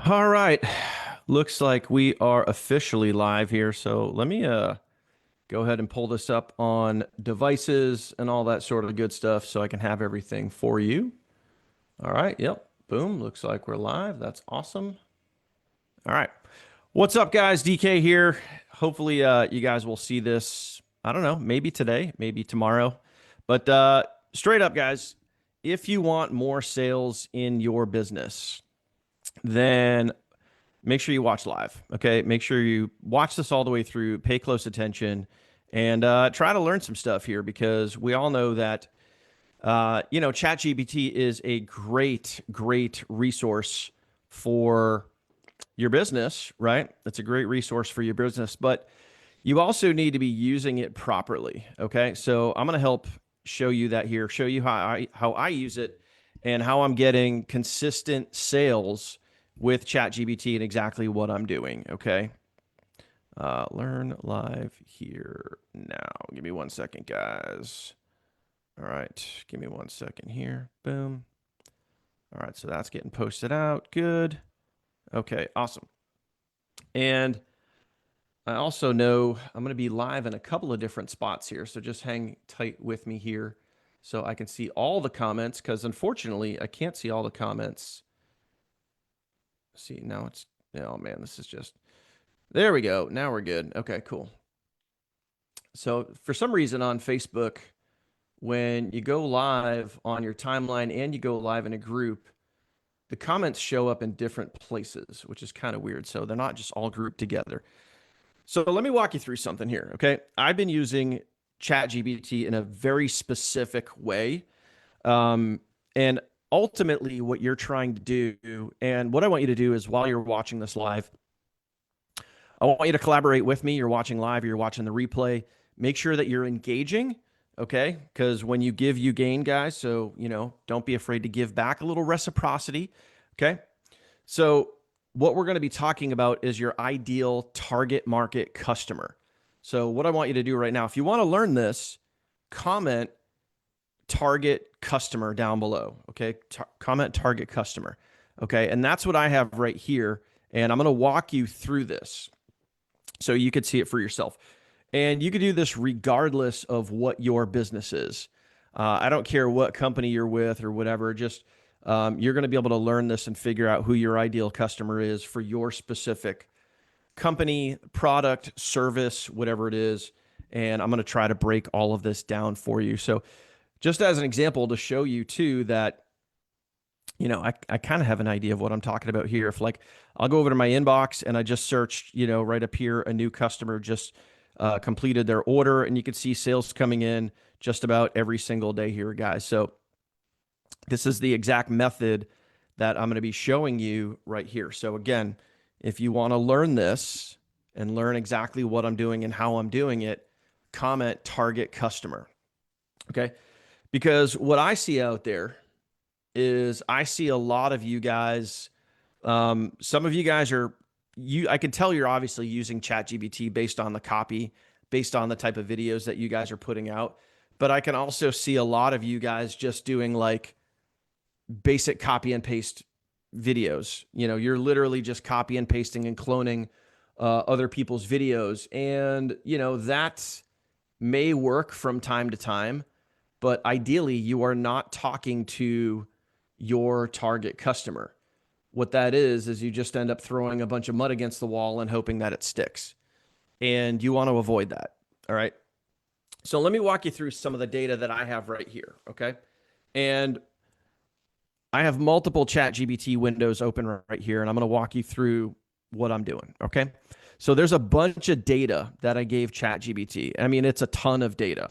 All right. Looks like we are officially live here. So let me go ahead and pull this up on devices and all that sort of good stuff so I can have everything for you. All right. Yep. Boom. Looks like we're live. That's awesome. All right. What's up, guys? DK here. Hopefully, you guys will see this. I don't know, maybe today, maybe tomorrow. But straight up, guys, if you want more sales in your business, then make sure you watch live. Okay. Make sure you watch this all the way through, pay close attention, and try to learn some stuff here because we all know that, ChatGPT is a great, great resource for your business, right? It's a great resource for your business, but you also need to be using it properly. Okay. So I'm going to help show you that here, show you how I use it and how I'm getting consistent sales with ChatGPT and exactly what I'm doing. Okay. Learn live here now. Give me 1 second, guys. All right. Give me 1 second here. Boom. All right. So that's getting posted out. Good. Okay. Awesome. And I also know I'm going to be live in a couple of different spots here. So just hang tight with me here so I can see all the comments because unfortunately I can't see all the comments. See, now it's, oh man, this is just, there we go. Now we're good. Okay, cool. So for some reason on Facebook, when you go live on your timeline and you go live in a group, the comments show up in different places, which is kind of weird. So they're not just all grouped together. So let me walk you through something here, okay? I've been using ChatGPT in a very specific way. And ultimately what you're trying to do, and what I want you to do is while you're watching this live, I want you to collaborate with me. You're watching live, or you're watching the replay. Make sure that you're engaging, okay? Because when you give, you gain, guys. So, don't be afraid to give back a little reciprocity, okay? So what we're going to be talking about is your ideal target market customer. So what I want you to do right now, if you want to learn this, comment target customer down below. Okay. Comment target customer. Okay. And that's what I have right here. And I'm going to walk you through this so you could see it for yourself. And you could do this regardless of what your business is. I don't care what company you're with or whatever, just you're going to be able to learn this and figure out who your ideal customer is for your specific company, product, service, whatever it is. And I'm going to try to break all of this down for you. So just as an example to show you too that, I kind of have an idea of what I'm talking about here. If like, I'll go over to my inbox and I just searched, right up here, a new customer just completed their order, and you can see sales coming in just about every single day here, guys. So this is the exact method that I'm going to be showing you right here. So again, if you want to learn this and learn exactly what I'm doing and how I'm doing it, comment target customer. Okay. Because what I see out there is I see a lot of you guys, some of you guys I can tell you're obviously using ChatGPT based on the copy, based on the type of videos that you guys are putting out. But I can also see a lot of you guys just doing like basic copy and paste videos. You're literally just copy and pasting and cloning other people's videos. And, that may work from time to time, but ideally you are not talking to your target customer. What that is you just end up throwing a bunch of mud against the wall and hoping that it sticks. And you want to avoid that. All right. So let me walk you through some of the data that I have right here. Okay. And I have multiple ChatGPT windows open right here, and I'm going to walk you through what I'm doing. Okay. So there's a bunch of data that I gave ChatGPT. I mean, it's a ton of data.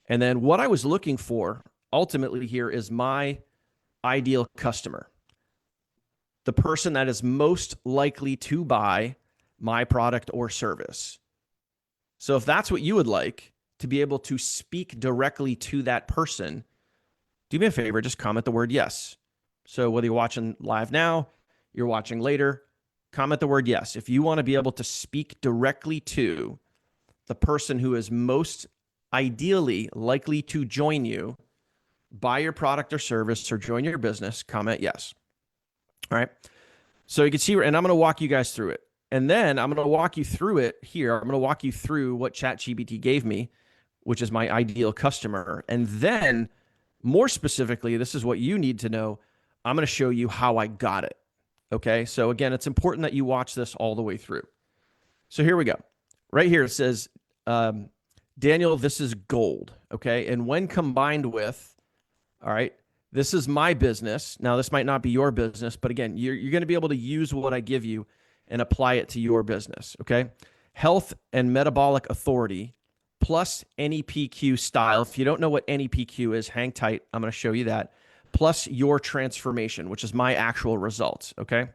And then what I was looking for ultimately here is my ideal customer, the person that is most likely to buy my product or service. So if that's what you would like, to be able to speak directly to that person, do me a favor, just comment the word yes. So whether you're watching live now, you're watching later, comment the word yes. If you want to be able to speak directly to the person who is most ideally likely to join you, buy your product or service, or join your business, comment yes. All right. So you can see, and I'm going to walk you guys through it. And then I'm going to walk you through it here. I'm going to walk you through what ChatGPT gave me, which is my ideal customer. And then more specifically, this is what you need to know. I'm going to show you how I got it. Okay. So again, it's important that you watch this all the way through. So here we go. Right here, it says, Daniel, this is gold. Okay. And when combined with, all right, this is my business. Now, this might not be your business, but again, you're going to be able to use what I give you and apply it to your business. Okay. Health and metabolic authority plus NEPQ style. If you don't know what NEPQ is, hang tight. I'm going to show you that. Plus your transformation, which is my actual results. Okay.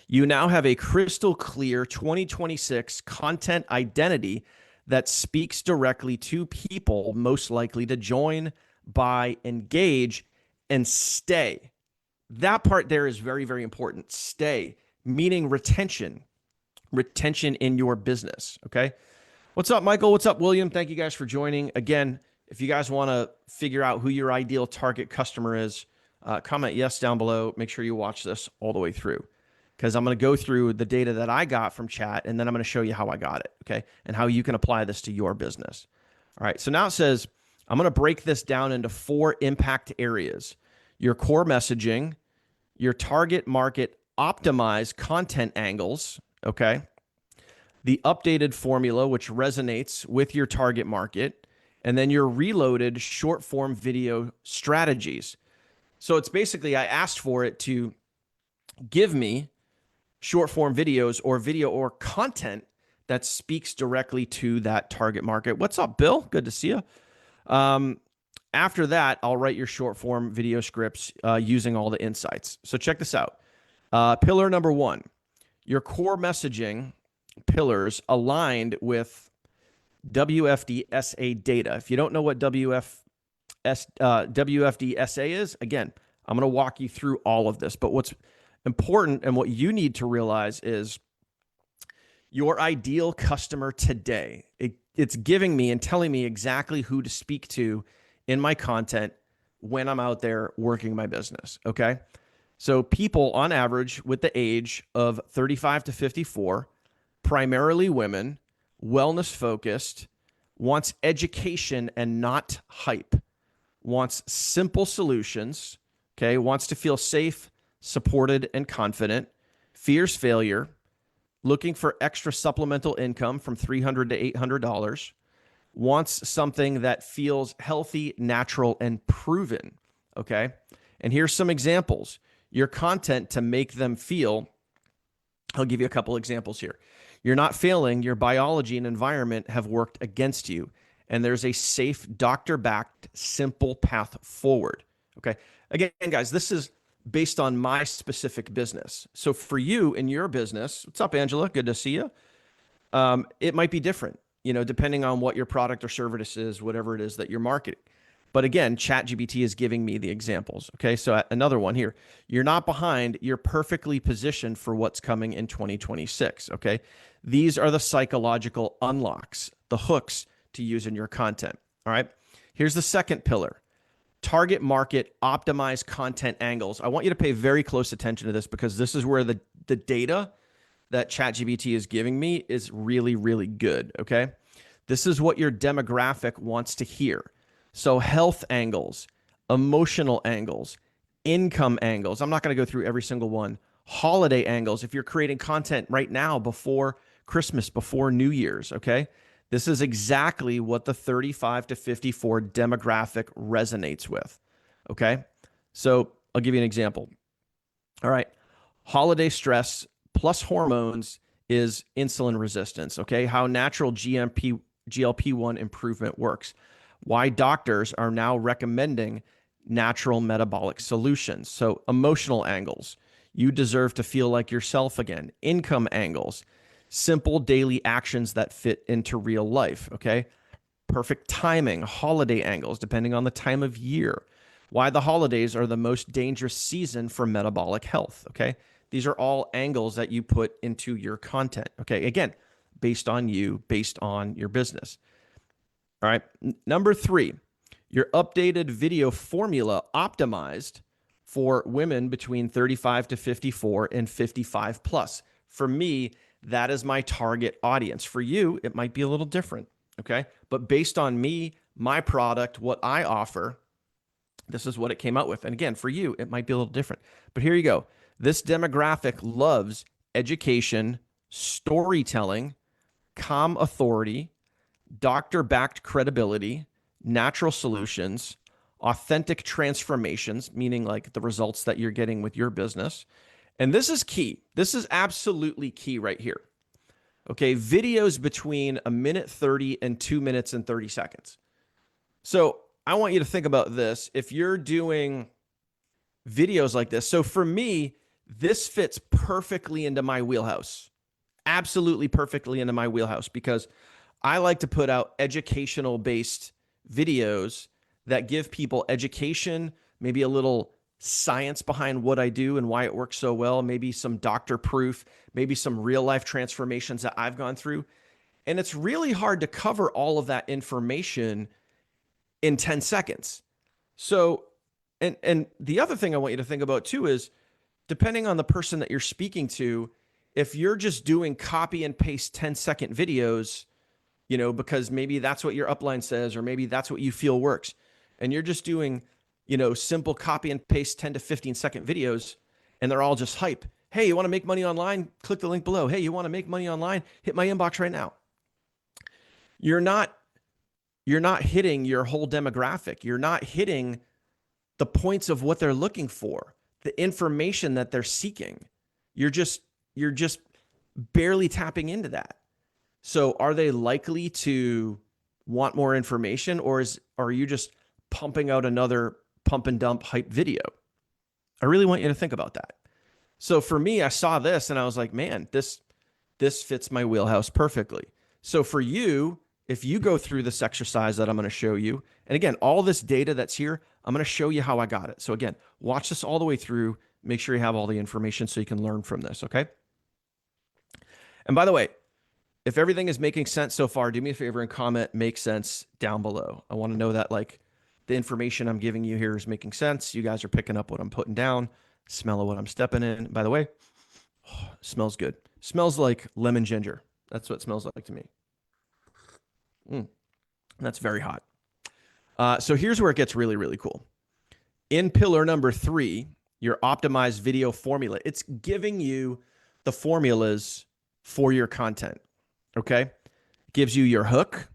You now have a crystal clear 2026 content identity that speaks directly to people most likely to join, buy, engage, and stay. That part there is very, very important. Stay, meaning retention in your business. Okay. What's up, Michael? What's up, William? Thank you guys for joining. Again, if you guys want to figure out who your ideal target customer is, comment yes down below. Make sure you watch this all the way through, because I'm going to go through the data that I got from chat, and then I'm going to show you how I got it, okay, and how you can apply this to your business. All right, so now it says, I'm going to break this down into 4 impact areas: your core messaging, your target market optimized content angles, okay, the updated formula, which resonates with your target market, and then your reloaded short form video strategies. So it's basically, I asked for it to give me short form videos or video or content that speaks directly to that target market. What's up, Bill? Good to see you. After that, I'll write your short form video scripts using all the insights. So check this out. Pillar number 1, your core messaging pillars aligned with WFDSA data. If you don't know what WFDSA is, again, I'm going to walk you through all of this. But what's important and what you need to realize is your ideal customer today. It's giving me and telling me exactly who to speak to in my content when I'm out there working my business. Okay. So people on average with the age of 35 to 54, primarily women, wellness focused, wants education and not hype, wants simple solutions, okay, wants to feel safe, supported, and confident, fears failure, looking for extra supplemental income from $300 to $800, wants something that feels healthy, natural, and proven, okay? And here's some examples. Your content to make them feel, I'll give you a couple examples here. You're not failing, your biology and environment have worked against you, and there's a safe, doctor-backed, simple path forward, okay? Again, guys, this is based on my specific business. So for you in your business, what's up, Angela? Good to see you. It might be different, depending on what your product or service is, whatever it is that you're marketing. But again, ChatGPT is giving me the examples. Okay, so another one here. You're not behind. You're perfectly positioned for what's coming in 2026. Okay, these are the psychological unlocks, the hooks to use in your content. All right, here's the second pillar. Target market optimized content angles. I want you to pay very close attention to this, because this is where the data that ChatGPT is giving me is really, really good. Okay, this is what your demographic wants to hear. So health angles, emotional angles, income angles. I'm not going to go through every single one. Holiday angles. If you're creating content right now before Christmas, before New Year's, okay? This is exactly what the 35 to 54 demographic resonates with, okay? So I'll give you an example. All right. Holiday stress plus hormones is insulin resistance, okay? How natural GLP-1 improvement works. Why doctors are now recommending natural metabolic solutions. So emotional angles. You deserve to feel like yourself again. Income angles. Simple daily actions that fit into real life, okay? Perfect timing. Holiday angles, depending on the time of year. Why the holidays are the most dangerous season for metabolic health, okay? These are all angles that you put into your content, okay? Again, based on you, based on your business. All right. Number 3, your updated video formula optimized for women between 35 to 54 and 55 plus. For me, that is my target audience. For you, it might be a little different. Okay. But based on me, my product, what I offer, this is what it came out with. And again, for you, it might be a little different. But here you go. This demographic loves education, storytelling, calm authority, doctor-backed credibility, natural solutions, authentic transformations, meaning like the results that you're getting with your business. And this is key. This is absolutely key right here. Okay, videos between a minute 30 and 2 minutes and 30 seconds. So I want you to think about this. If you're doing videos like this, so for me, this fits perfectly into my wheelhouse. Absolutely perfectly into my wheelhouse, because I like to put out educational based videos that give people education, maybe a little science behind what I do and why it works so well, maybe some doctor proof, maybe some real life transformations that I've gone through. And it's really hard to cover all of that information in 10 seconds. So, and the other thing I want you to think about too is, depending on the person that you're speaking to, if you're just doing copy and paste 10-second videos, you know, because maybe that's what your upline says, or maybe that's what you feel works, and you're just doing, you know, simple copy and paste 10 to 15-second videos, and they're all just hype. Hey, you want to make money online? Click the link below. Hey, you want to make money online? Hit my inbox right now. You're not hitting your whole demographic. You're not hitting the points of what they're looking for, the information that they're seeking. You're just barely tapping into that. So are they likely to want more information, or are you just pumping out another pump and dump hype video? I really want you to think about that. So for me, I saw this and I was like, man, this fits my wheelhouse perfectly. So for you, if you go through this exercise that I'm going to show you, and again, all this data that's here, I'm going to show you how I got it. So again, watch this all the way through. Make sure you have all the information so you can learn from this, okay? And by the way, if everything is making sense so far, do me a favor and comment "makes sense" down below. I want to know that, like, the information I'm giving you here is making sense. You guys are picking up what I'm putting down, smell of what I'm stepping in. By the way, smells good. Smells like lemon ginger. That's what it smells like to me. That's very hot. So here's where it gets really, really cool. In pillar number 3, your optimized video formula. It's giving you the formulas for your content. Okay. It gives you your hook.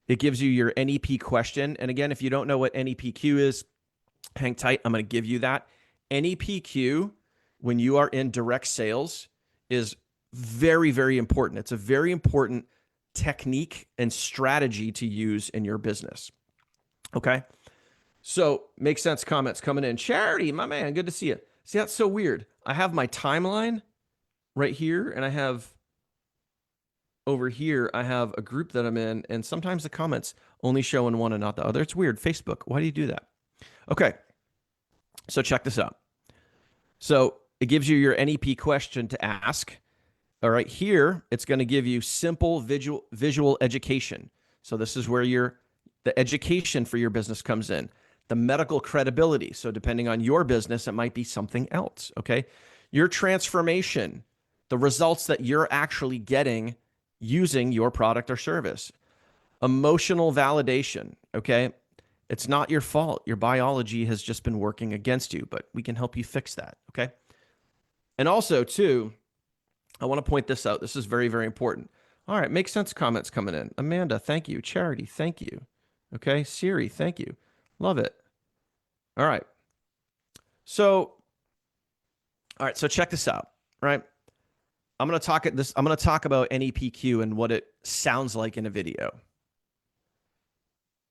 It gives you your NEP question. And again, if you don't know what NEPQ is, hang tight. I'm going to give you that. NEPQ, when you are in direct sales, is very, very important. It's a very important technique and strategy to use in your business. Okay. So make sense comments coming in. Charity, my man, good to see you. See, that's so weird. I have my timeline right here, and I have over here, I have a group that I'm in, and sometimes the comments only show in one and not the other. It's weird. Facebook, why do you do that? Okay. So check this out. So it gives you your NEP question to ask. All right, here, it's going to give you simple visual education. So this is where the education for your business comes in. The medical credibility. So depending on your business, it might be something else, okay? Your transformation, the results that you're actually getting using your product or service. Emotional validation, okay? It's not your fault. Your biology has just been working against you, but we can help you fix that, okay? And also, too, I want to point this out. This is very, very important. All right, make sense comments coming in. Amanda, thank you. Charity, thank you. Okay, Siri, thank you. Love it. All right. So check this out, right? I'm going to talk about NEPQ and what it sounds like in a video.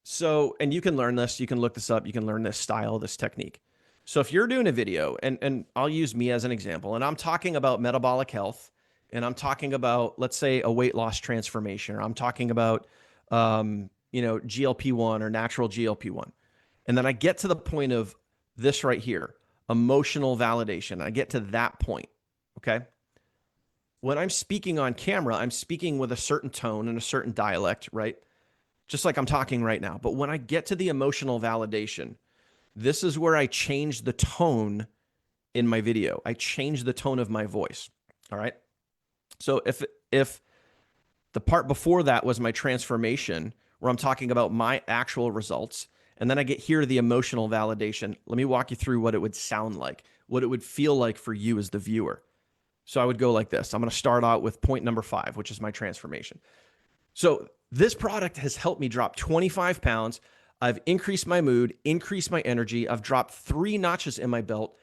So, and you can learn this, you can look this up, you can learn this style, this technique. So if you're doing a video, and I'll use me as an example, and I'm talking about metabolic health, and I'm talking about, let's say, a weight loss transformation, or I'm talking about, GLP-1 or natural GLP-1. And then I get to the point of this right here, emotional validation. I get to that point, okay? When I'm speaking on camera, I'm speaking with a certain tone and a certain dialect, right? Just like I'm talking right now. But when I get to the emotional validation, This is where I change the tone in my video. I change the tone of my voice. All right. So if the part before that was my transformation, where I'm talking about my actual results, and then I get here to the emotional validation, let me walk you through what it would sound like, what it would feel like for you as the viewer. So I would go like this. I'm going to start out with point number 5, which is my transformation. So this product has helped me drop 25 pounds. I've increased my mood, increased my energy. I've dropped 3 notches in my belt.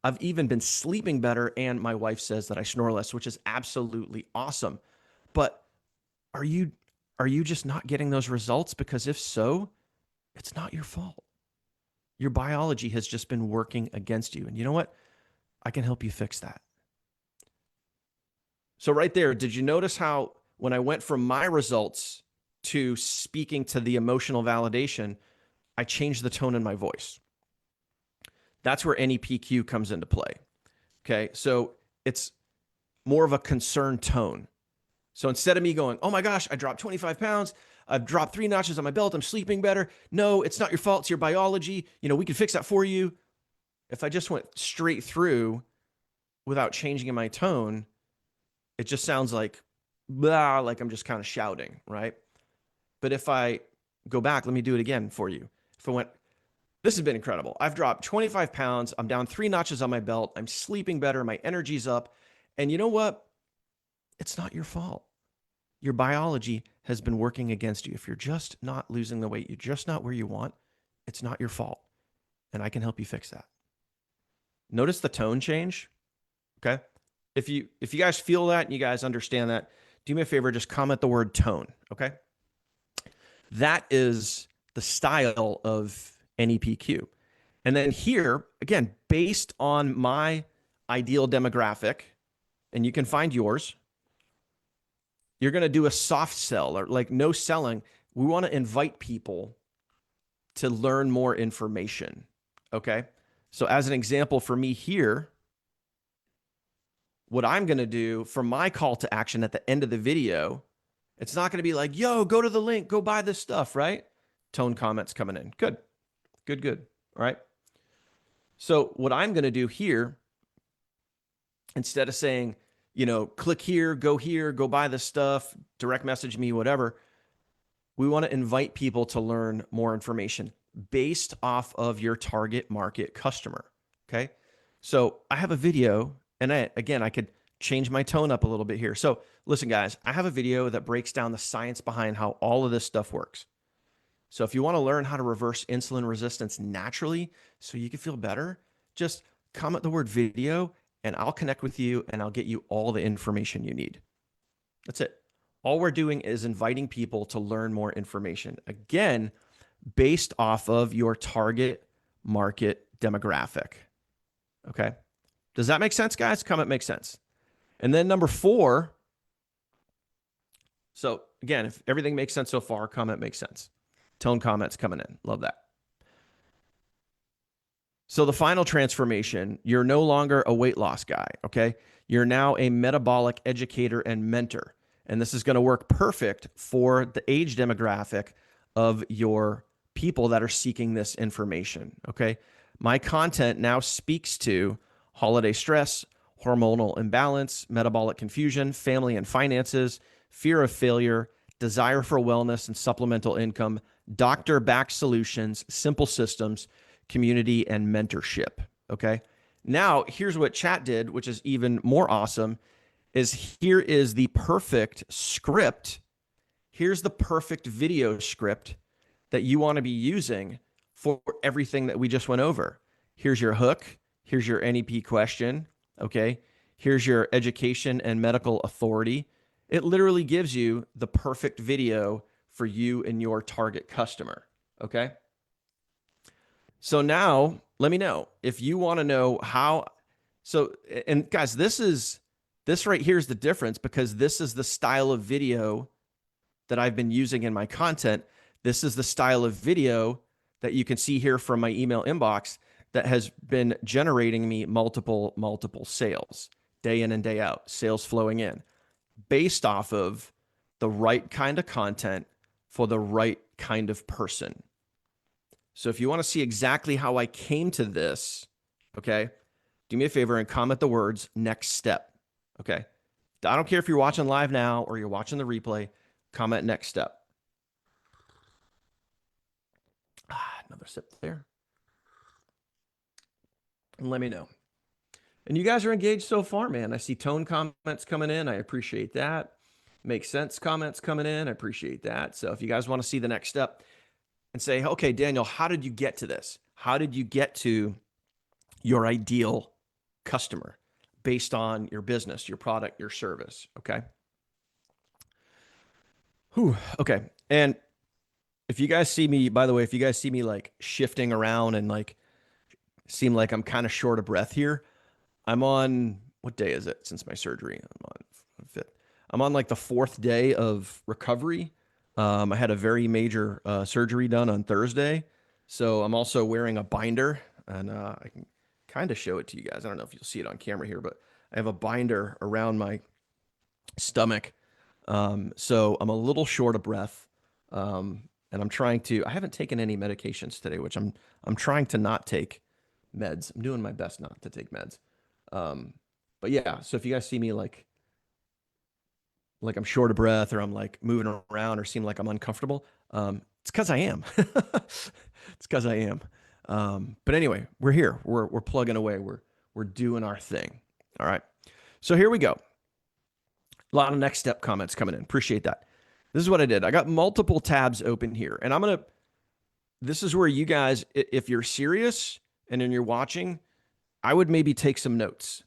I've even been sleeping better. And my wife says that I snore less, which is absolutely awesome. But are you just not getting those results? Because if so, it's not your fault. Your biology has just been working against you. And you know what? I can help you fix that. So right there, did you notice how when I went from my results to speaking to the emotional validation, I changed the tone in my voice? That's where NEPQ comes into play. Okay. So it's more of a concerned tone. So instead of me going, oh my gosh, I dropped 25 pounds. I've dropped 3 notches on my belt. I'm sleeping better. No, it's not your fault. It's your biology. We can fix that for you. If I just went straight through without changing my tone, it just sounds like, blah, like I'm just kind of shouting, right? But if I go back, let me do it again for you. If I went, this has been incredible. I've dropped 25 pounds. I'm down 3 notches on my belt. I'm sleeping better. My energy's up. And you know what? It's not your fault. Your biology has been working against you. If you're just not losing the weight, you're just not where you want, it's not your fault. And I can help you fix that. Notice the tone change. Okay. If you guys feel that and you guys understand that, do me a favor, just comment the word tone. Okay. That is the style of NEPQ. And then here, again, based on my ideal demographic, and you can find yours, you're going to do a soft sell or like no selling. We want to invite people to learn more information. Okay. So as an example for me here, what I'm going to do for my call to action at the end of the video, it's not going to be like, yo, go to the link, go buy this stuff, right? Tone comments coming in. Good, good, good. All right. So what I'm going to do here, instead of saying, click here, go buy this stuff, direct message me, whatever, we want to invite people to learn more information based off of your target market customer. Okay. So I have a video, and I could change my tone up a little bit here. So listen, guys, I have a video that breaks down the science behind how all of this stuff works. So if you want to learn how to reverse insulin resistance naturally so you can feel better, just comment the word video and I'll connect with you and I'll get you all the information you need. That's it. All we're doing is inviting people to learn more information. Again, based off of your target market demographic. Okay. Does that make sense, guys? Comment makes sense. And then number 4. So again, if everything makes sense so far, comment makes sense. Tone comments coming in. Love that. So the final transformation, you're no longer a weight loss guy, okay? You're now a metabolic educator and mentor. And this is going to work perfect for the age demographic of your people that are seeking this information, okay? My content now speaks to holiday stress, hormonal imbalance, metabolic confusion, family and finances, fear of failure, desire for wellness and supplemental income, doctor-backed solutions, simple systems, community, and mentorship, okay? Now, here's what chat did, which is even more awesome, is here is the perfect script. Here's the perfect video script that you want to be using for everything that we just went over. Here's your hook. Here's your NEP question, okay? Here's your education and medical authority. It literally gives you the perfect video for you and your target customer, okay? So now let me know if you want to know how. So, and guys, this right here is the difference, because this is the style of video that I've been using in my content. This is the style of video that you can see here from my email inbox that has been generating me multiple sales day in and day out, sales flowing in based off of the right kind of content for the right kind of person. So if you want to see exactly how I came to this, okay, do me a favor and comment the words next step. Okay. I don't care if you're watching live now or you're watching the replay, comment next step. Another sip there. And let me know. And you guys are engaged so far, man. I see tone comments coming in. I appreciate that. Makes sense comments coming in. I appreciate that. So if you guys want to see the next step and say, okay, Daniel, how did you get to this? How did you get to your ideal customer based on your business, your product, your service? Okay. Whew, okay. And if you guys see me, by the way, if you guys see me like shifting around and like seem like I'm kind of short of breath here, I'm on, what day is it since my surgery? I'm on fifth. I'm on like the fourth day of recovery. I had a very major surgery done on Thursday. So I'm also wearing a binder, and I can kind of show it to you guys. I don't know if you'll see it on camera here, but I have a binder around my stomach. So I'm a little short of breath. And I'm trying to, I haven't taken any medications today, which I'm trying to not take meds. I'm doing my best not to take meds. But yeah, so if you guys see me like I'm short of breath or I'm like moving around or seem like I'm uncomfortable, it's because I am. It's because I am. But anyway, we're here. We're plugging away. We're doing our thing. All right. So here we go. A lot of next step comments coming in. Appreciate that. This is what I did. I got multiple tabs open here, and this is where you guys, if you're serious and then you're watching, I would maybe take some notes.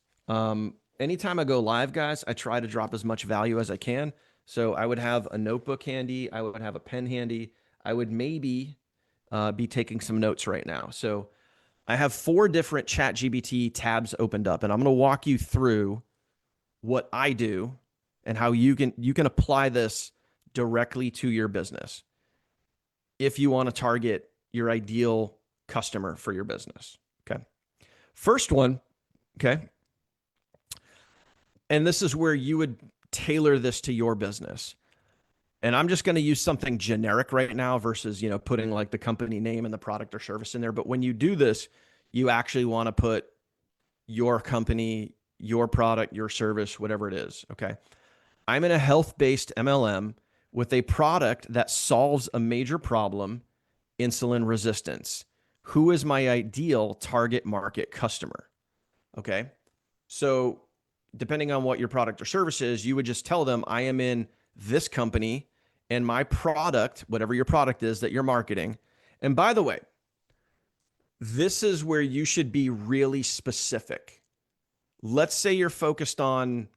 Anytime I go live, guys, I try to drop as much value as I can. So I would have a notebook handy. I would have a pen handy. I would maybe be taking some notes right now. So I have 4 different ChatGPT tabs opened up, and I'm going to walk you through what I do and how you can apply this directly to your business if you want to target your ideal customer for your business. Okay. First one, okay. And this is where you would tailor this to your business. And I'm just going to use something generic right now versus, putting like the company name and the product or service in there. But when you do this, you actually want to put your company, your product, your service, whatever it is. Okay. I'm in a health-based MLM with a product that solves a major problem, insulin resistance. Who is my ideal target market customer? Okay. So depending on what your product or service is, you would just tell them, I am in this company and my product, whatever your product is that you're marketing. And by the way, this is where you should be really specific. Let's say you're focused on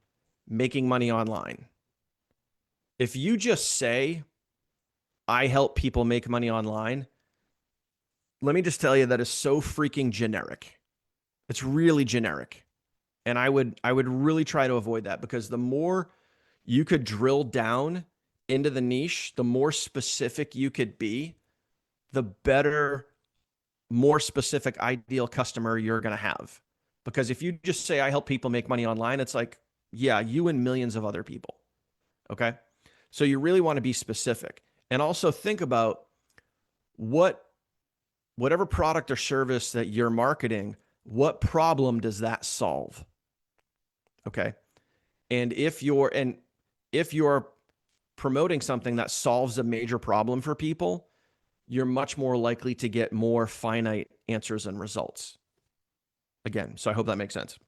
making money online. If you just say, I help people make money online, let me just tell you that is so freaking generic. It's really generic. And I would really try to avoid that, because the more you could drill down into the niche, the more specific you could be, the better, more specific ideal customer you're going to have. Because if you just say, I help people make money online, it's like, yeah, you and millions of other people. Okay. So you really want to be specific, and also think about whatever product or service that you're marketing, what problem does that solve? Okay. And if you're promoting something that solves a major problem for people, you're much more likely to get more finite answers and results. Again, so I hope that makes sense.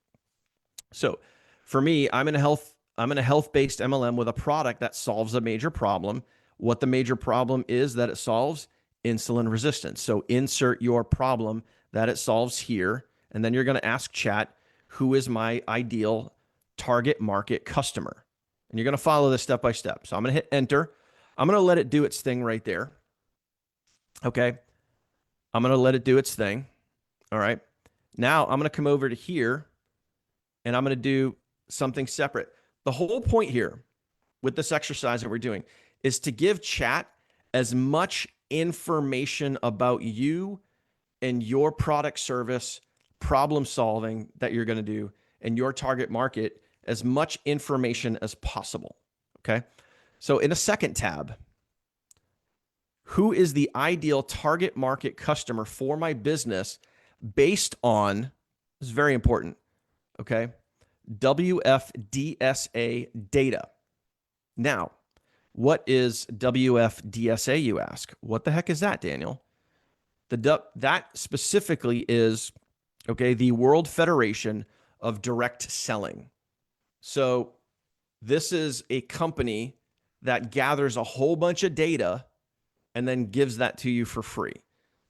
So for me, I'm in a health-based MLM with a product that solves a major problem. What the major problem is that it solves? Insulin resistance. So insert your problem that it solves here, and then you're going to ask chat, who is my ideal target market customer? And you're going to follow this step by step. So I'm going to hit enter. I'm going to let it do its thing right there. Okay. I'm going to let it do its thing. All right. Now I'm going to come over to here, and I'm going to do something separate. The whole point here with this exercise that we're doing is to give chat as much information about you and your product, service, problem solving that you're going to do, and your target market, as much information as possible. Okay. So in a second tab, who is the ideal target market customer for my business based on, this is very important, okay, WFDSA data. Now, what is WFDSA, you ask? What the heck is that, Daniel? That specifically is, okay, the World Federation of Direct Selling. So this is a company that gathers a whole bunch of data and then gives that to you for free.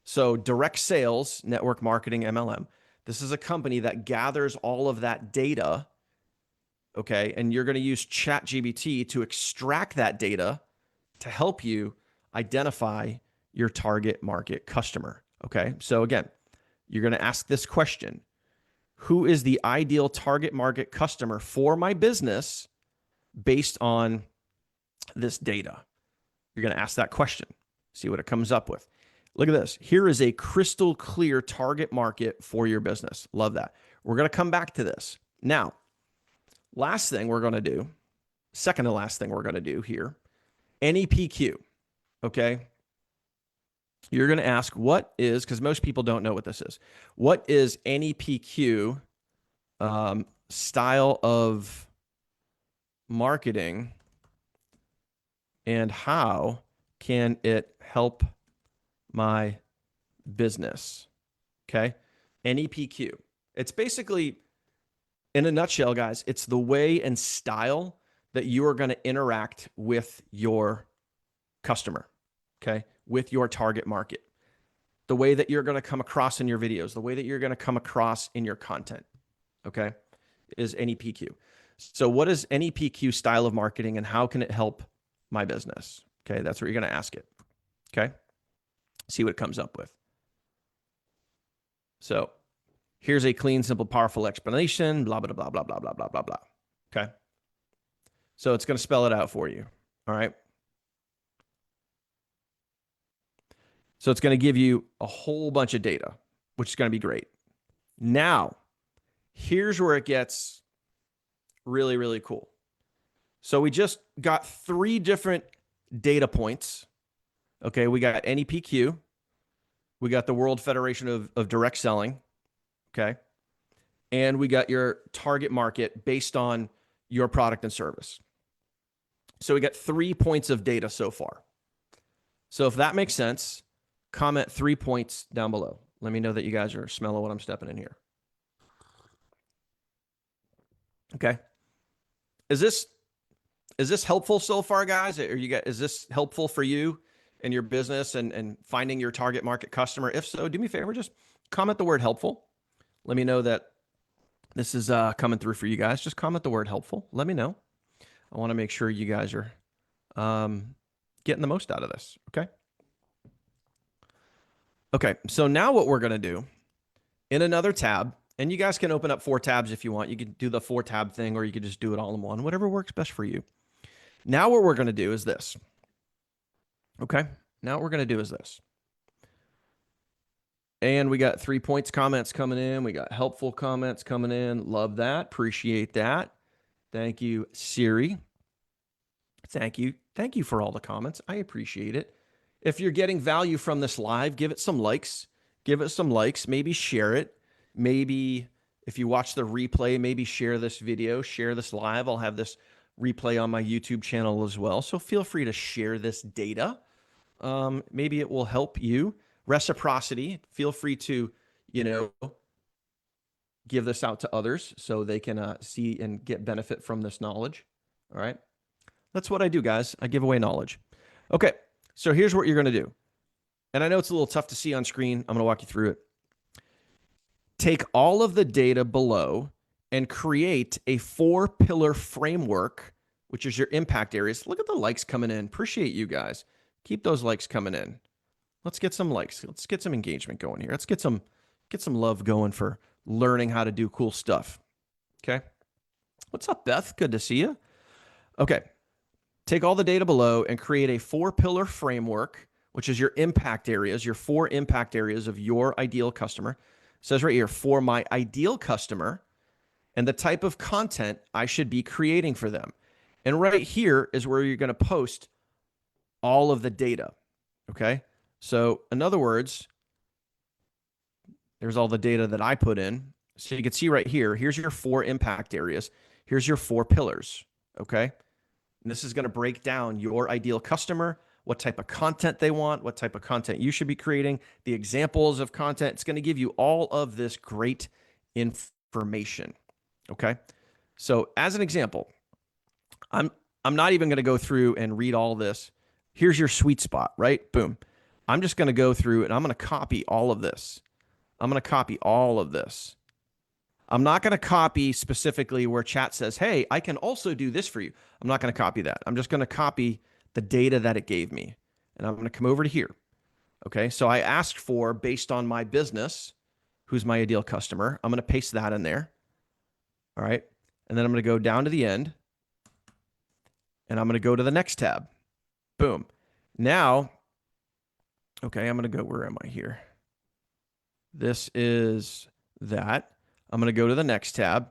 So direct sales, network marketing, MLM, this is a company that gathers all of that data, okay? And you're going to use ChatGPT to extract that data to help you identify your target market customer, okay? So again, you're going to ask this question: who is the ideal target market customer for my business based on this data? You're going to ask that question, see what it comes up with. Look at this. Here is a crystal clear target market for your business. Love that. We're going to come back to this. Now, last thing we're going to do, second to last thing we're going to do here, NEPQ, okay? You're going to ask, what is, because most people don't know what this is, what is NEPQ style of marketing, and how can it help my business? Okay. NEPQ. It's basically, in a nutshell, guys, it's the way and style that you are going to interact with your customer. Okay. With your target market. The way that you're going to come across in your videos, the way that you're going to come across in your content. Okay. Is NEPQ. So what is NEPQ style of marketing, and how can it help my business? Okay. That's what you're going to ask it. Okay. See what it comes up with. So here's a clean, simple, powerful explanation, blah, blah, blah, blah, blah, blah, blah, blah, blah. Okay. So it's going to spell it out for you. All right. So it's going to give you a whole bunch of data, which is going to be great. Now, here's where it gets really, really cool. So we just got 3 different data points. Okay, we got NEPQ. We got the World Federation of Direct Selling. Okay. And we got your target market based on your product and service. So we got 3 points of data so far. So if that makes sense, comment 3 points down below. Let me know that you guys are smelling what I'm stepping in here. Okay. Is this helpful so far, guys? Is this helpful for you and your business and finding your target market customer? If so, do me a favor, just comment the word helpful. Let me know that this is coming through for you guys. Just comment the word helpful. Let me know. I want to make sure you guys are getting the most out of this. Okay. Okay. So now what we're going to do in another tab, and you guys can open up 4 tabs if you want. You can do the 4 tab thing, or you can just do it all in one, whatever works best for you. Now what we're going to do is this. Okay. Now what we're going to do is this. And we got 3 points comments coming in. We got helpful comments coming in. Love that. Appreciate that. Thank you, Siri. Thank you. Thank you for all the comments. I appreciate it. If you're getting value from this live, give it some likes. Give it some likes. Maybe share it. Maybe if you watch the replay, maybe share this video, share this live. I'll have this replay on my YouTube channel as well. So feel free to share this data. Maybe it will help you. Reciprocity. Feel free to, give this out to others so they can see and get benefit from this knowledge. All right. That's what I do, guys. I give away knowledge. Okay. So here's what you're going to do. And I know it's a little tough to see on screen. I'm going to walk you through it. Take all of the data below and create a 4-pillar framework, which is your impact areas. Look at the likes coming in. Appreciate you guys. Keep those likes coming in. Let's get some likes. Let's get some engagement going here. Let's get some love going for learning how to do cool stuff. Okay. What's up, Beth? Good to see you. Okay. Take all the data below and create a 4-pillar framework, which is your impact areas, your 4 impact areas of your ideal customer. It says right here, for my ideal customer and the type of content I should be creating for them. And right here is where you're going to post all of the data. Okay. So in other words, there's all the data that I put in. So you can see right here, here's your 4 impact areas. Here's your 4 pillars. Okay. And this is going to break down your ideal customer, what type of content they want, what type of content you should be creating, the examples of content. It's going to give you all of this great information. Okay. So as an example, I'm I'm not even going to go through and read all this. Here's your sweet spot, right? Boom. I'm just going to go through and I'm going to copy all of this. I'm going to copy all of this. I'm not going to copy specifically where chat says, hey, I can also do this for you. I'm not going to copy that. I'm just going to copy the data that it gave me. And I'm going to come over to here. Okay. So I asked for, based on my business, who's my ideal customer. I'm going to paste that in there. All right. And then I'm going to go down to the end and I'm going to go to the next tab. Boom. Now, okay, I'm going to go, where am I here? This is that. I'm going to go to the next tab.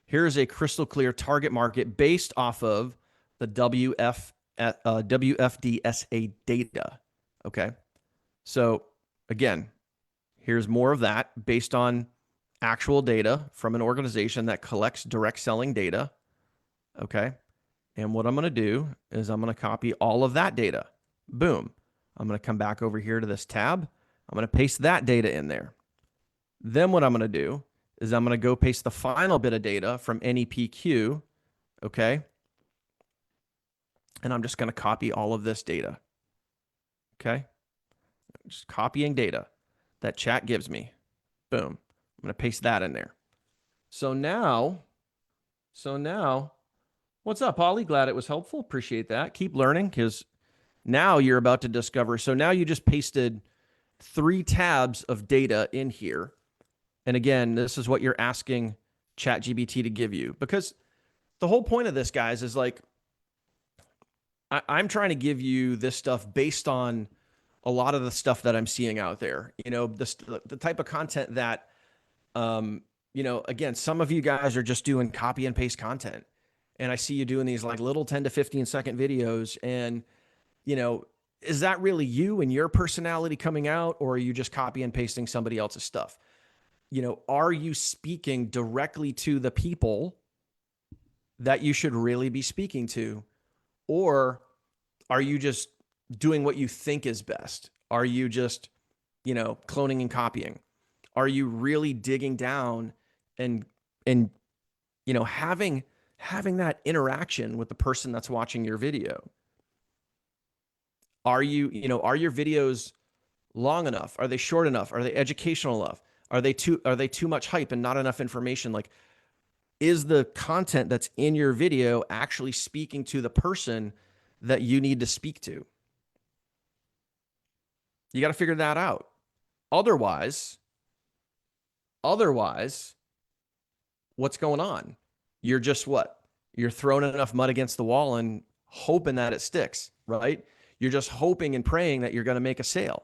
Here's a crystal clear target market based off of the WFDSA data. Okay. So again, here's more of that based on actual data from an organization that collects direct selling data. Okay. And what I'm going to do is I'm going to copy all of that data. Boom. I'm going to come back over here to this tab. I'm going to paste that data in there. Then what I'm going to do is I'm going to go paste the final bit of data from NEPQ, okay? And I'm just going to copy all of this data, okay? Just copying data that chat gives me. Boom. I'm going to paste that in there. So now, what's up, Holly? Glad it was helpful. Appreciate that. Keep learning because now you're about to discover. So now you just pasted 3 tabs of data in here. And again, this is what you're asking ChatGPT to give you, because the whole point of this, guys, is like, I'm trying to give you this stuff based on a lot of the stuff that I'm seeing out there. You know, the type of content that, you know, again, some of you guys are just doing copy and paste content. And I see you doing these like little 10 to 15 second videos. And, you know, is that really you and your personality coming out, or are you just copy and pasting somebody else's stuff? You know, are you speaking directly to the people that you should really be speaking to? Or are you just doing what you think is best? Are you just, you know, cloning and copying? Are you really digging down and you know, having that interaction with the person that's watching your video? Are you, you know, are your videos long enough? Are they short enough? Are they educational enough? Are they too much hype and not enough information? Like, is the content that's in your video actually speaking to the person that you need to speak to? You got to figure that out. Otherwise, what's going on? You're just what? You're throwing enough mud against the wall and hoping that it sticks, right? You're just hoping and praying that you're going to make a sale.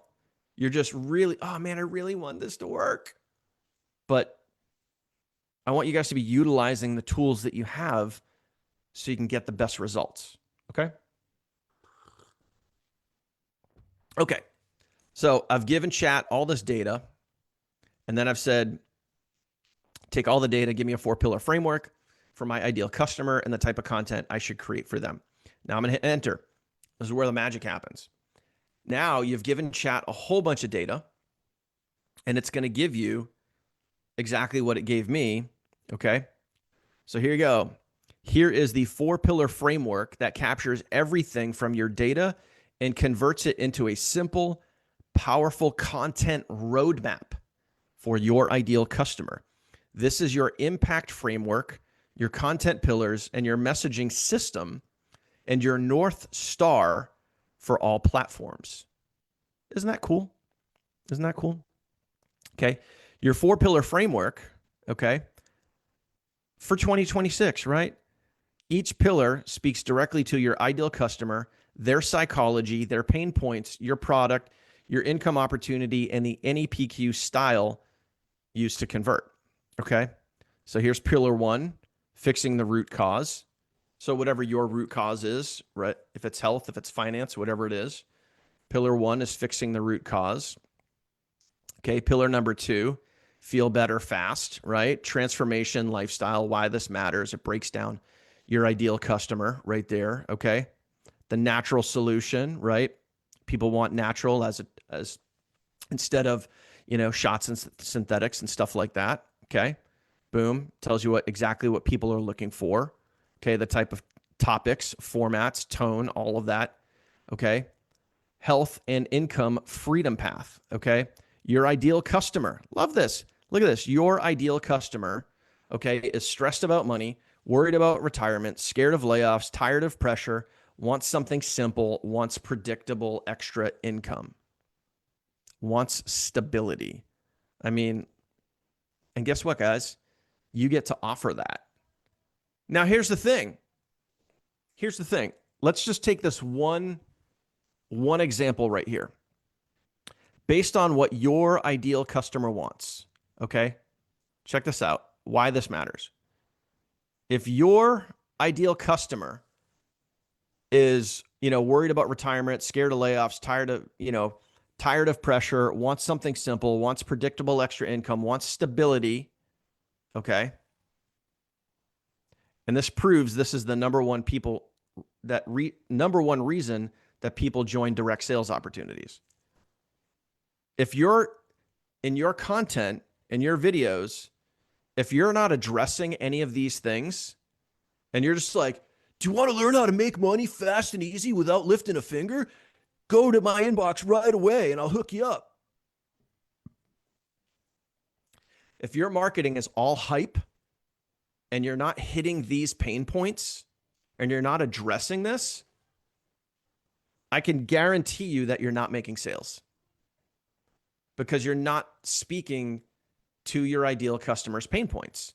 You're just really, oh man, I really want this to work. But I want you guys to be utilizing the tools that you have so you can get the best results. Okay? Okay. So I've given chat all this data, and then I've said, take all the data, give me a 4-pillar framework for my ideal customer and the type of content I should create for them. Now I'm going to hit enter. This is where the magic happens. Now you've given chat a whole bunch of data, and it's going to give you exactly what it gave me. Okay. So here you go. Here is the 4-pillar framework that captures everything from your data and converts it into a simple, powerful content roadmap for your ideal customer. This is your impact framework, your content pillars, and your messaging system, and your North Star for all platforms. Isn't that cool? Isn't that cool? Okay. Your 4-pillar framework, okay, for 2026, right? Each pillar speaks directly to your ideal customer, their psychology, their pain points, your product, your income opportunity, and the NEPQ style used to convert. Okay. So here's pillar 1, fixing the root cause. So whatever your root cause is, right? If it's health, if it's finance, whatever it is. Pillar 1 is fixing the root cause. Okay, pillar number 2, feel better fast, right? Transformation, lifestyle, why this matters. It breaks down your ideal customer right there, okay? The natural solution, right? People want natural as instead of, shots and synthetics and stuff like that, okay? Boom, tells you exactly what people are looking for. Okay, the type of topics, formats, tone, all of that. Okay, health and income freedom path. Okay, your ideal customer. Love this. Look at this. Your ideal customer, okay, is stressed about money, worried about retirement, scared of layoffs, tired of pressure, wants something simple, wants predictable extra income, wants stability. I mean, and guess what, guys? You get to offer that. Now, here's the thing. Let's just take this one example right here. Based on what your ideal customer wants, okay? Check this out. Why this matters. If your ideal customer is, worried about retirement, scared of layoffs, tired of pressure, wants something simple, wants predictable extra income, wants stability, okay? And this proves this is the number one reason that people join direct sales opportunities. If you're in your content, in your videos, if you're not addressing any of these things and you're just like, do you want to learn how to make money fast and easy without lifting a finger? Go to my inbox right away and I'll hook you up. If your marketing is all hype and you're not hitting these pain points and you're not addressing this, I can guarantee you that you're not making sales because you're not speaking to your ideal customer's pain points.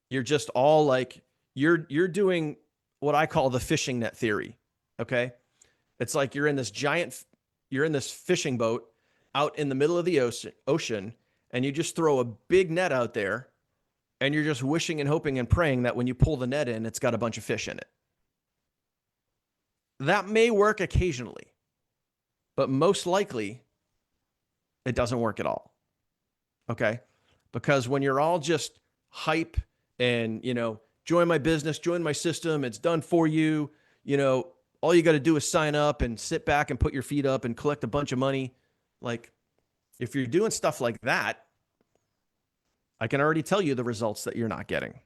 You're just all like, you're doing what I call the fishing net theory, okay? It's like you're in this fishing boat out in the middle of the ocean, and you just throw a big net out there, and you're just wishing and hoping and praying that when you pull the net in, it's got a bunch of fish in it. That may work occasionally, but most likely it doesn't work at all, okay? Because when you're all just hype and, join my business, join my system, it's done for you, all you got to do is sign up and sit back and put your feet up and collect a bunch of money. Like, if you're doing stuff like that, I can already tell you the results that you're not getting.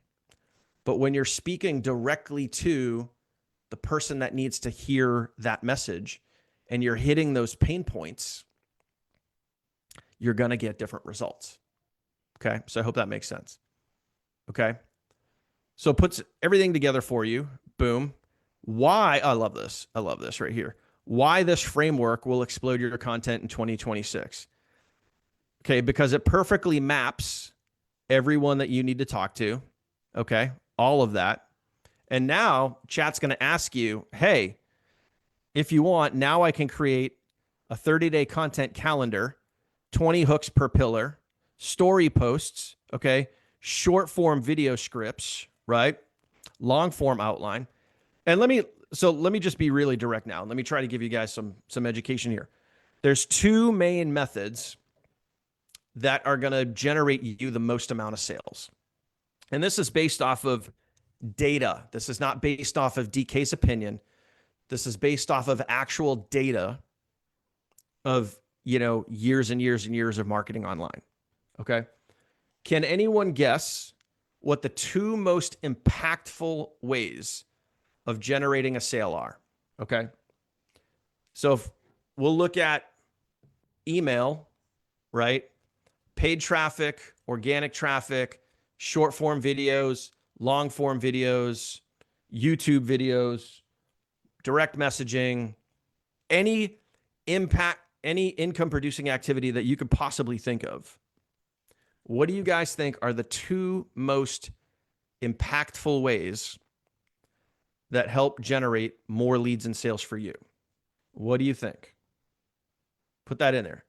But when you're speaking directly to the person that needs to hear that message and you're hitting those pain points, you're going to get different results. Okay. So I hope that makes sense. Okay. So it puts everything together for you. Boom. Why? I love this. I love this right here. Why this framework will explode your content in 2026. Okay. Because it perfectly maps everyone that you need to talk to. Okay. All of that. And now chat's going to ask you, hey, if you want, now I can create a 30-day content calendar, 20 hooks per pillar, story posts, okay, short form video scripts, right? Long form outline. And let me just be really direct now. Let me try to give you guys some education here. There's two main methods that are going to generate you the most amount of sales. And this is based off of data. This is not based off of DK's opinion. This is based off of actual data of, years and years and years of marketing online. Okay. Can anyone guess what the two most impactful ways of generating a sale are? Okay. So if we'll look at email, right? Paid traffic, organic traffic, short form videos, long form videos, YouTube videos, direct messaging, any income producing activity that you could possibly think of. What do you guys think are the two most impactful ways that help generate more leads and sales for you? What do you think? Put that in there.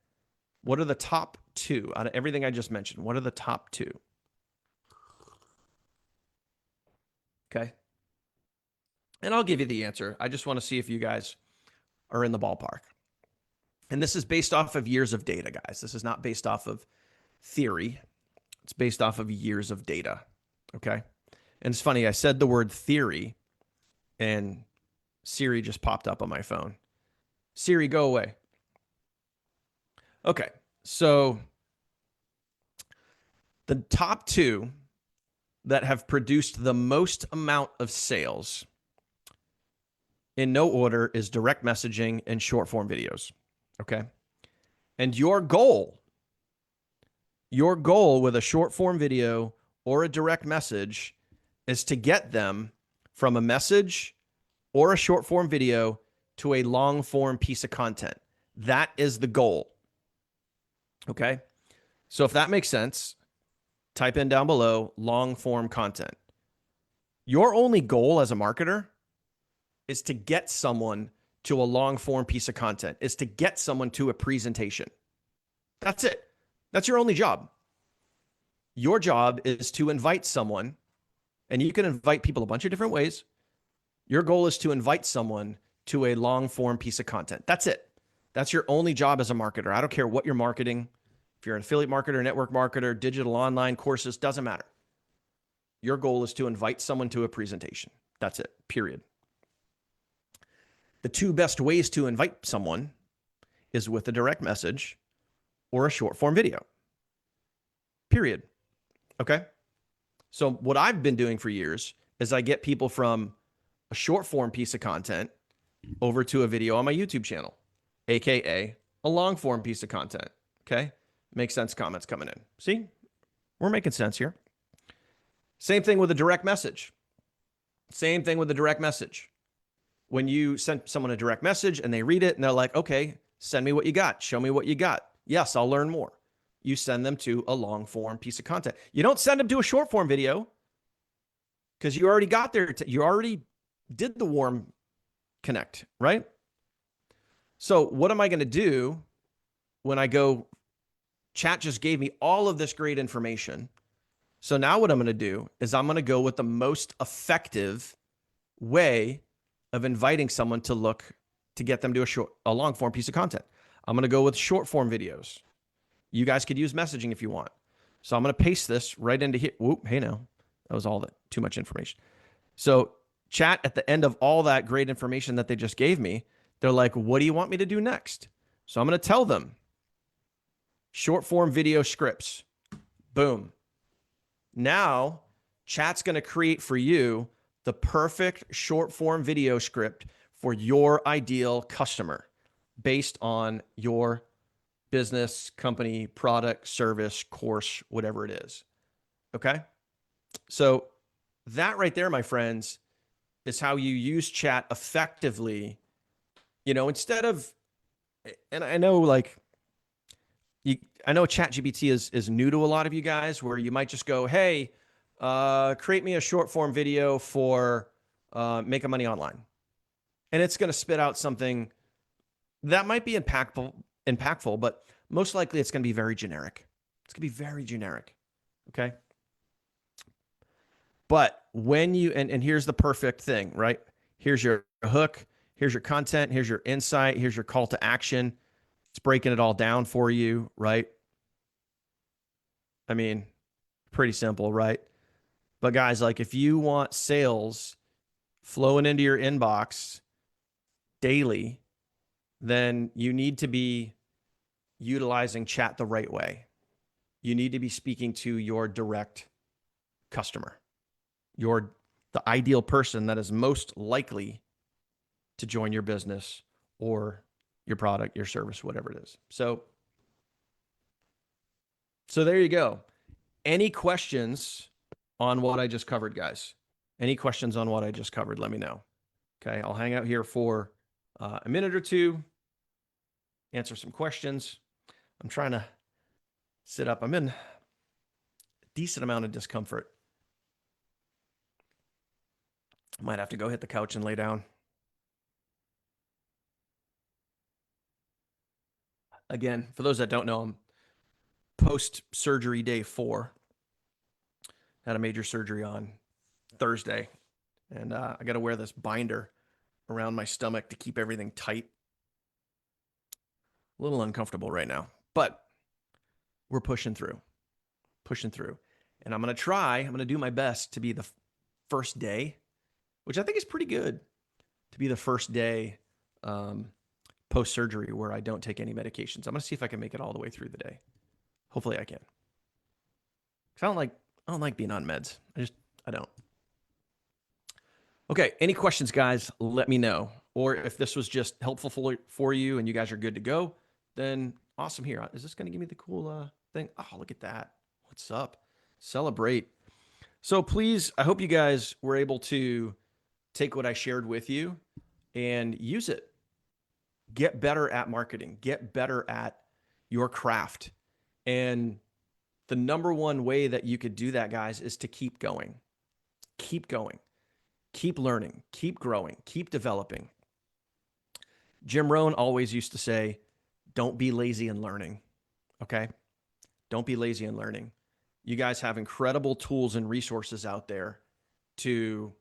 What are the top two out of everything I just mentioned? What are the top two? Okay. And I'll give you the answer. I just want to see if you guys are in the ballpark. And this is based off of years of data, guys. This is not based off of theory. It's based off of years of data. Okay. And it's funny, I said the word theory and Siri just popped up on my phone. Siri, go away. Okay. So the top two that have produced the most amount of sales in no order is direct messaging and short form videos. Okay. And your goal with a short form video or a direct message is to get them from a message or a short form video to a long form piece of content. That is the goal. Okay. So if that makes sense, type in down below long form content. Your only goal as a marketer is to get someone to a long form piece of content, is to get someone to a presentation. That's it. That's your only job. Your job is to invite someone, and you can invite people a bunch of different ways. Your goal is to invite someone to a long form piece of content. That's it. That's your only job as a marketer. I don't care what you're marketing. If you're an affiliate marketer, network marketer, digital online courses, doesn't matter. Your goal is to invite someone to a presentation. That's it, period. The two best ways to invite someone is with a direct message or a short form video, period. Okay. So what I've been doing for years is I get people from a short form piece of content over to a video on my YouTube channel, AKA a long form piece of content. Okay. Makes sense. Comments coming in. See, we're making sense here. Same thing with a direct message. Same thing with a direct message. When you send someone a direct message and they read it and they're like, okay, send me what you got. Show me what you got. Yes, I'll learn more. You send them to a long form piece of content. You don't send them to a short form video because you already got there. You already did the warm connect, right? So what am I going to do when I go, chat just gave me all of this great information. So now what I'm going to do is I'm going to go with the most effective way of inviting someone to get them to a long form piece of content. I'm going to go with short form videos. You guys could use messaging if you want. So I'm going to paste this right into here. Whoop, hey now. That was all that, too much information. So chat, at the end of all that great information that they just gave me, they're like, what do you want me to do next? So I'm going to tell them short form video scripts. Boom. Now chat's going to create for you the perfect short form video script for your ideal customer based on your business, company, product, service, course, whatever it is. Okay. So that right there, my friends, is how you use chat effectively. You know, instead of, and I know like, I know ChatGPT is new to a lot of you guys, where you might just go, hey, create me a short form video for making money online. And it's going to spit out something that might be impactful, but most likely it's going to be very generic. It's going to be very generic. Okay. But when you, and here's the perfect thing, right? Here's your hook. Here's your content. Here's your insight. Here's your call to action. It's breaking it all down for you, right? I mean, pretty simple, right? But guys, like if you want sales flowing into your inbox daily, then you need to be utilizing chat the right way. You need to be speaking to your direct customer, the ideal person that is most likely to join your business or your product, your service, whatever it is. So there you go. Any questions on what I just covered, guys? Any questions on what I just covered? Let me know. Okay, I'll hang out here for a minute or two, answer some questions. I'm trying to sit up. I'm in a decent amount of discomfort. Might have to go hit the couch and lay down. Again, for those that don't know, I'm post-surgery day 4. Had a major surgery on Thursday. And I got to wear this binder around my stomach to keep everything tight. A little uncomfortable right now, but we're pushing through, pushing through. And I'm going to do my best to be the first day, which I think is pretty good, to be the first day post surgery where I don't take any medications. I'm going to see if I can make it all the way through the day. Hopefully I can. 'Cause I don't like being on meds. I don't. Okay. Any questions, guys? Let me know. Or if this was just helpful for you and you guys are good to go, then awesome. Here, is this going to give me the cool thing? Oh, look at that. What's up? Celebrate. So please, I hope you guys were able to take what I shared with you and use it. Get better at marketing. Get better at your craft. And the number one way that you could do that, guys, is to keep going. Keep going. Keep learning. Keep growing. Keep developing. Jim Rohn always used to say, don't be lazy in learning. Okay? Don't be lazy in learning. You guys have incredible tools and resources out there to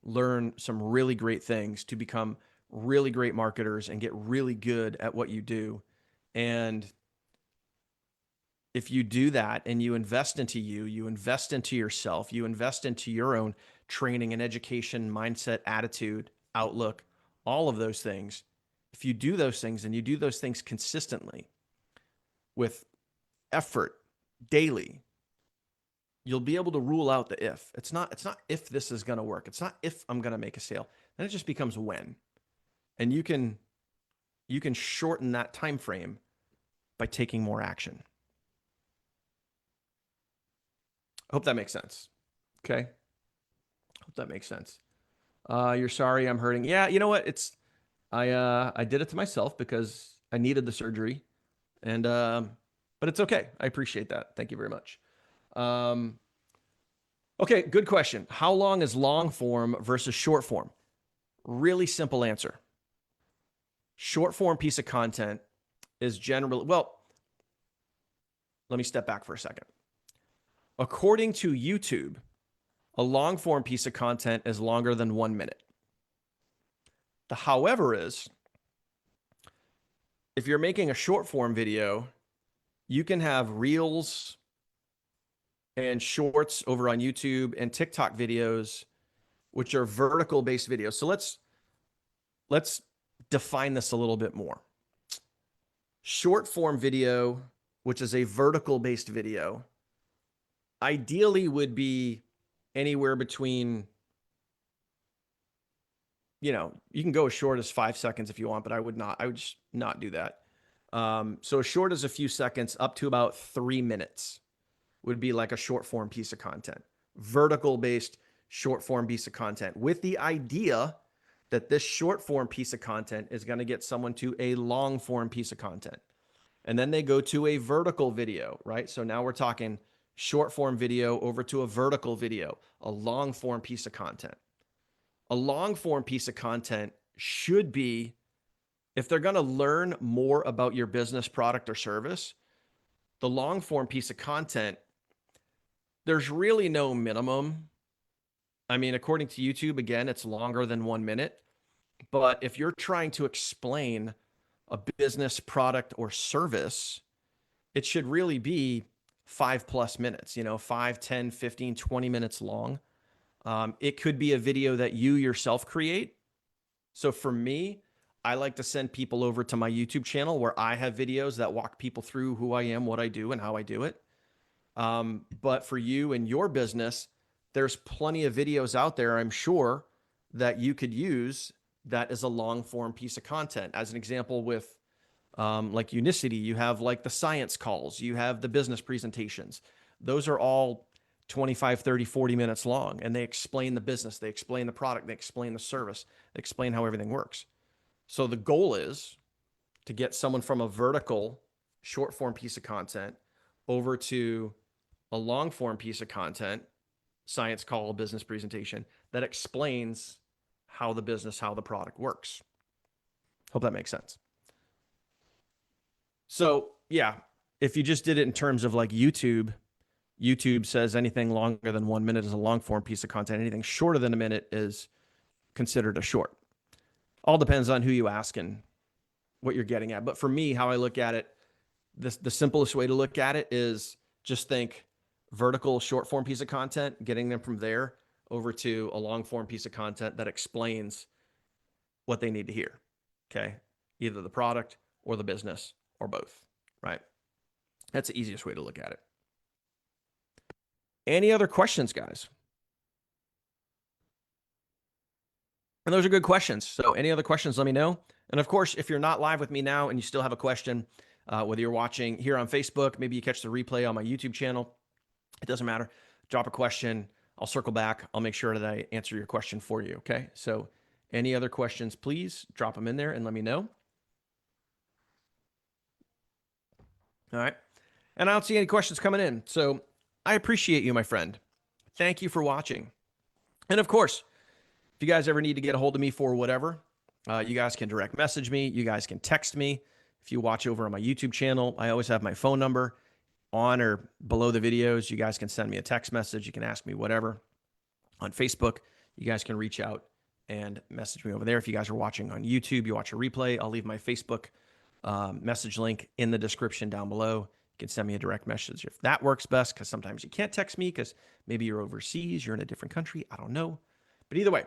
learn some really great things, to become really great marketers and get really good at what you do. And if you do that and you invest into you invest into yourself, you invest into your own training and education, mindset, attitude, outlook, all of those things. If you do those things and you do those things consistently with effort daily, you'll be able to rule out the if. It's not if this is going to work. It's not if I'm going to make a sale. Then it just becomes when. And you can shorten that time frame by taking more action. I hope that makes sense. Okay. Hope that makes sense. You're sorry I'm hurting. Yeah, you know what? I did it to myself because I needed the surgery. And but it's okay. I appreciate that. Thank you very much. Okay, good question. How long is long form versus short form? Really simple answer. Short form piece of content is generally, well, let me step back for a second. According to YouTube, a long form piece of content is longer than 1 minute. The however is, if you're making a short form video, you can have reels and shorts over on YouTube and TikTok videos, which are vertical based videos. So let's define this a little bit more. Short form video, which is a vertical based video, ideally would be anywhere between, you can go as short as 5 seconds if you want, but I would just not do that. So as short as a few seconds up to about 3 minutes would be like a short form piece of content, vertical based short form piece of content, with the idea that this short form piece of content is going to get someone to a long form piece of content. And then they go to a vertical video, right? So now we're talking short form video over to a vertical video, a long form piece of content. A long form piece of content should be, if they're going to learn more about your business, product, or service, the long form piece of content, there's really no minimum. I mean, according to YouTube, again, it's longer than 1 minute. But if you're trying to explain a business, product, or service, it should really be 5+ minutes, 5, 10, 15, 20 minutes long. It could be a video that you yourself create. So for me, I like to send people over to my YouTube channel where I have videos that walk people through who I am, what I do, and how I do it. But for you and your business, there's plenty of videos out there, I'm sure, that you could use that is a long form piece of content. As an example, with like Unicity, you have like the science calls, you have the business presentations. Those are all 25, 30, 40 minutes long, and they explain the business, they explain the product, they explain the service, they explain how everything works. So the goal is to get someone from a vertical short form piece of content over to a long form piece of content, science call, business presentation, that explains how the business, how the product works. Hope that makes sense. So yeah, if you just did it in terms of like YouTube says anything longer than 1 minute is a long form piece of content. Anything shorter than a minute is considered a short. All depends on who you ask and what you're getting at. But for me, how I look at it, the simplest way to look at it is just think vertical short form piece of content, getting them from there over to a long form piece of content that explains what they need to hear. Okay. Either the product or the business or both, right? That's the easiest way to look at it. Any other questions, guys? And those are good questions. So any other questions, let me know. And of course, if you're not live with me now and you still have a question, whether you're watching here on Facebook, maybe you catch the replay on my YouTube channel, it doesn't matter. Drop a question. I'll circle back. I'll make sure that I answer your question for you. Okay. So any other questions, please drop them in there and let me know. All right. And I don't see any questions coming in. So I appreciate you, my friend. Thank you for watching. And of course, if you guys ever need to get a hold of me for whatever, you guys can direct message me. You guys can text me. If you watch over on my YouTube channel, I always have my phone number on or below the videos. You guys can send me a text message. You can ask me whatever. On Facebook, you guys can reach out and message me over there. If you guys are watching on YouTube, you watch a replay, I'll leave my Facebook message link in the description down below. You can send me a direct message if that works best, because sometimes you can't text me because maybe you're overseas, you're in a different country. I don't know. But either way,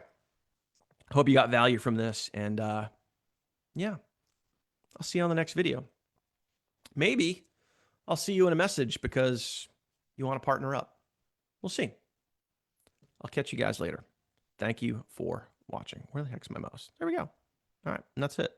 hope you got value from this. And yeah, I'll see you on the next video. Maybe I'll see you in a message because you want to partner up. We'll see. I'll catch you guys later. Thank you for watching. Where the heck's my mouse? There we go. All right. And that's it.